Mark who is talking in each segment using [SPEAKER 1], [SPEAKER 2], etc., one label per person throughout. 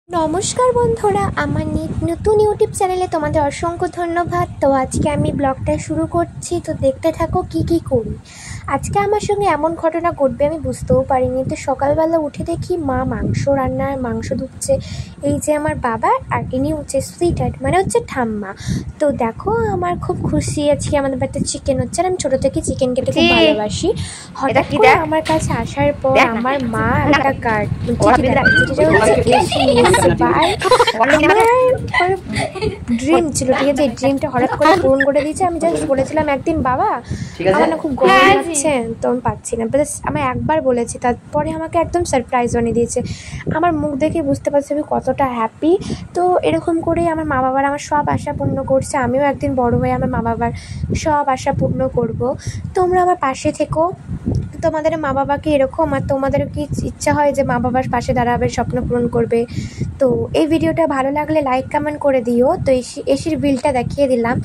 [SPEAKER 1] নমস্কার বন্ধুরা, আমার নতুন ইউটিউব চ্যানেলে তোমাদের অসংখ্য ধন্যবাদ। তো আজকে আমি ব্লগটা শুরু করছি, তো দেখতে থাকো কি করি। আজকে আমার সঙ্গে এমন ঘটনা ঘটবে আমি বুঝতেও পারিনি। তো সকালবেলা উঠে দেখি মা মাংস ধুচ্ছে। এই যে আমার বাবা, আর ইনি হচ্ছে সুইটার্ট, মানে হচ্ছে ঠাম্মা। তো দেখো আমার খুব খুশি, আজকে আমাদের বাড়িতে চিকেন হচ্ছে, আর আমি ছোটো থেকে চিকেন খেতে খুব ভালোবাসি। হঠাৎ করে আমার কাছে আসার পর আমার মা একটা কার্ড ড্রিম ছিল, ঠিক আছে, এই ড্রিমটা হঠাৎ করে পূরণ করে দিয়েছে। আমি জাস্ট বলেছিলাম একদিন, বাবা আমার না খুব গরম লাগছে, তো আমি পাচ্ছি না, প্লাস আমি একবার বলেছি, তারপরে আমাকে একদম সারপ্রাইজ বানিয়ে দিয়েছে। আমার মুখ দেখে বুঝতে পারছি আমি কতটা হ্যাপি। তো এরকম করেই আমার মা বাবার আমার সব আশা পূর্ণ করছে। আমিও একদিন বড় হয়ে আমার মা বাবার সব আশা পূর্ণ করব। তোমরা আমার পাশে থেকো, তোমাদের মা বাবাকে এরকম, আর তোমাদেরও কি ইচ্ছা হয় যে মা বাবার পাশে দাঁড়াবে, স্বপ্ন পূরণ করবে। তো এই ভিডিওটা ভালো লাগলে লাইক কমেন্ট করে দিও। তো এসির বিলটা দেখিয়ে দিলাম।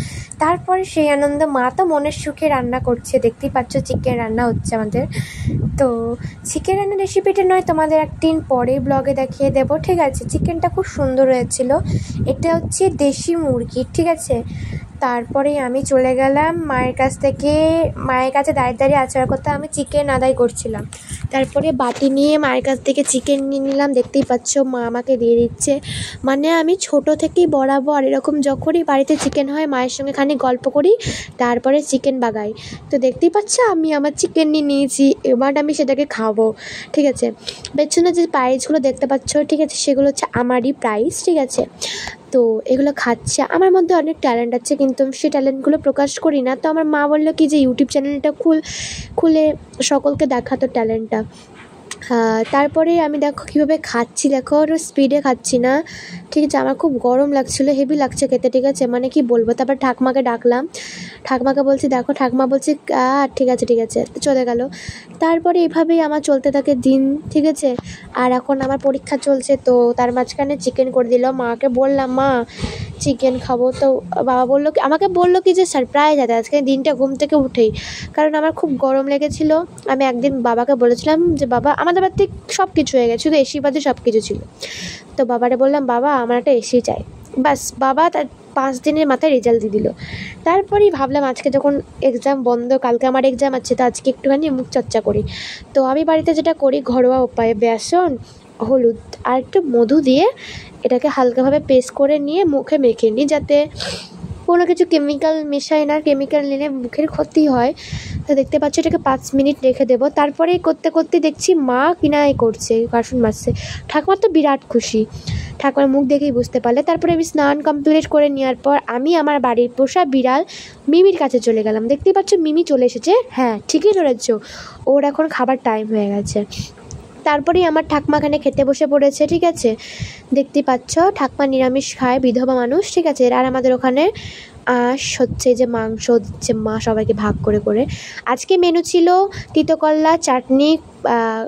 [SPEAKER 1] তারপরে সেই আনন্দ, মা তো মনের সুখে রান্না করছে, দেখতেই পাচ্ছ চিকেন রান্না হচ্ছে আমাদের। তো চিকেন রান্নার রেসিপিটা নয় তোমাদের একদিন পরে ব্লগে দেখিয়ে দেবো, ঠিক আছে। চিকেনটা খুব সুন্দর হয়েছিল। এটা হচ্ছে দেশি মুরগি, ঠিক আছে। তারপরে আমি চলে গেলাম মায়ের কাছে দাঁড়িয়ে আসার কথা, আমি চিকেন আদায় করছিলাম। তারপরে বাটি নিয়ে মায়ের কাছ থেকে চিকেন নিয়ে নিলাম। দেখতেই পাচ্ছ মা আমাকে দিয়ে দিচ্ছে। মানে আমি ছোট থেকেই বরাবর এরকম যখনই বাড়িতে চিকেন হয় মায়ের সঙ্গে খানিক গল্প করি, তারপরে চিকেন বাগাই। তো দেখতেই পাচ্ছ আমি আমার চিকেন নিয়ে নিয়েছি, এবার আমি সেটাকে খাবো, ঠিক আছে। পেছনে যে প্রাইসগুলো দেখতে পাচ্ছ, ঠিক আছে, সেগুলো হচ্ছে আমারই প্রাইস, ঠিক আছে। তো এগুলো খাচ্ছে। আমার মধ্যে অনেক ট্যালেন্ট আছে, কিন্তু আমি সেই ট্যালেন্টগুলো প্রকাশ করি না। তো আমার মা বললো কি যে ইউটিউব চ্যানেলটা খুলে সকলকে দেখাতো ট্যালেন্টটা। তারপরে আমি দেখো কীভাবে খাচ্ছি, দেখো ওর স্পিডে খাচ্ছি না, ঠিক আছে। আমার খুব গরম লাগছিলো, হেভি লাগছে খেতে, ঠিক আছে, মানে কি বলবো। তারপর ঠাকমাকে ডাকলাম, ঠাকমাকে বলছি দেখো, ঠাকমা বলছি ঠিক আছে চলে গেল। তারপরে এভাবেই আমার চলতে থাকে দিন, ঠিক আছে। আর এখন আমার পরীক্ষা চলছে, তো তার মাঝখানে চিকেন করে দিল। মাকে বললাম মা চিকেন খাবো, তো বাবা আমাকে বললো কি যে সারপ্রাইজ আছে আজকে দিনটা ঘুম থেকে উঠেই, কারণ আমার খুব গরম লেগেছিল। আমি একদিন বাবাকে বলেছিলাম যে বাবা, আমাদের বাড়িতে সব কিছু হয়ে গেছে, শুধু এসি বাদে সব কিছু ছিল। তো বাবারে বললাম বাবা আমার একটা এসি চাই, বাস। বাবা তার 5 দিনের মাথায় রেজাল্ট দিয়ে দিল। তারপরেই ভাবলাম আজকে যখন এক্সাম বন্ধ, কালকে আমার এক্সাম আছে, তো আজকে একটুখানি মুখ চর্চা করি। তো আমি বাড়িতে যেটা করি ঘরোয়া উপায়ে, বেসন, হলুদ আর একটু মধু দিয়ে এটাকে হালকাভাবে পেস্ট করে নিয়ে মুখে মেখে নিই, যাতে কোনো কিছু কেমিক্যাল মেশাই না, কেমিক্যাল নিলে মুখের ক্ষতি হয়। তো দেখতে পাচ্ছ এটাকে 5 মিনিট রেখে দেবো। তারপরে করতে দেখছি মা কিনাই করছে, বাসন মাজছে। ঠাকুমার তো বিরাট খুশি, ঠাকুমার মুখ দেখেই বুঝতে পারলে। তারপরে আমি স্নান কমপ্লিট করে নেওয়ার পর আমি আমার বাড়ির পোষা বিড়াল মিমির কাছে চলে গেলাম। দেখতেই পাচ্ছ মিমি চলে এসেছে, হ্যাঁ ঠিকই ধরেছ, ওর এখন খাবার টাইম হয়ে গেছে। তারপরেই আমার ঠাকমাখানে খেতে বসে পড়েছে, ঠিক আছে। দেখতেই পাচ্ছ ঠাকমা নিরামিষ খায়, বিধবা মানুষ, ঠিক আছে। আর আমাদের ওখানে হচ্ছে যে মাংস দিচ্ছে মা সবাইকে ভাগ করে। আজকে মেনু ছিল তিতকল্লা, চাটনি,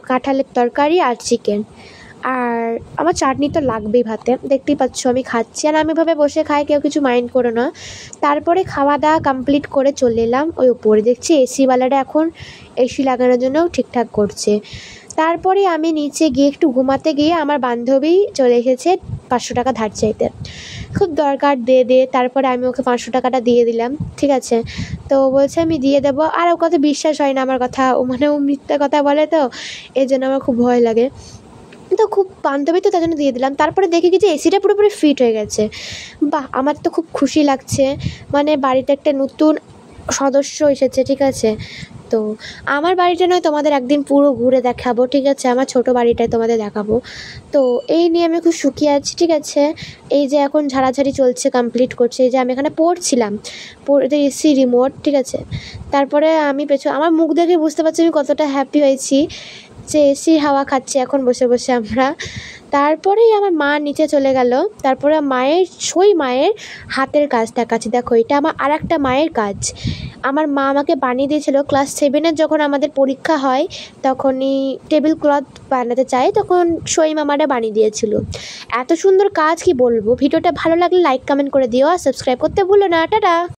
[SPEAKER 1] কাঁঠালের তরকারি আর চিকেন। আর আমার চাটনি তো লাগবেই ভাতে, দেখতেই পাচ্ছ আমি খাচ্ছি, আর আমি এভাবে বসে খাই, কেউ কিছু মাইন্ড করো না। তারপরে খাওয়া দাওয়া কমপ্লিট করে চলে এলাম ওই উপরে, দেখছি এসিওয়ালাটা এখন এসি লাগানোর জন্য ঠিকঠাক করছে। তারপরে আমি নিচে গিয়ে একটু ঘুমাতে গিয়ে আমার বান্ধবী চলে এসেছে 500 টাকা ধার চাইতে, খুব দরকার দে। তারপরে আমি ওকে 500 টাকাটা দিয়ে দিলাম, ঠিক আছে। তো বলছে আমি দিয়ে দেবো, আর ও কথা বিশ্বাস হয় না আমার কথা, ও মিথ্যা কথা বলে, তো এর জন্য আমার খুব ভয় লাগে। তো খুব বান্ধবী তো তার জন্য দিয়ে দিলাম। তারপরে দেখি কি যে এসিটা পুরোপুরি ফিট হয়ে গেছে। বাহ, আমার তো খুব খুশি লাগছে, মানে বাড়িতে একটা নতুন সদস্য এসেছে, ঠিক আছে। তো আমার বাড়িটা নয় তোমাদের একদিন পুরো ঘুরে দেখাবো, ঠিক আছে, আমার ছোটো বাড়িটায় তোমাদের দেখাবো। তো এই নিয়ে আমি খুব সুখী আছি, ঠিক আছে। এই যে এখন ঝাড়াঝাড়ি চলছে, কমপ্লিট করছে। এই যে আমি এখানে পড়ছিলাম, পড়তে এসি রিমোট, ঠিক আছে। তারপরে আমি আমার মুখ দেখে বুঝতে পারছি আমি কতটা হ্যাপি হয়েছি যে এসির হাওয়া খাচ্ছি এখন বসে আমরা। তারপরেই আমার মা নিচে চলে গেল। তারপরে মায়ের হাতের কাজ দেখাচ্ছি, দেখো এটা আমার আর একটা মায়ের কাজ। আমার মা আমাকে বানিয়ে দিয়েছিল ক্লাস 7-এর যখন আমাদের পরীক্ষা হয়, তখনই টেবিল ক্লথ বানাতে চাই, তখন সই মামারা বানিয়ে দিয়েছিল। এত সুন্দর কাজ কি বলবো। ভিডিওটা ভালো লাগলে লাইক কমেন্ট করে দিও, আর সাবস্ক্রাইব করতে ভুলো না। টাটা।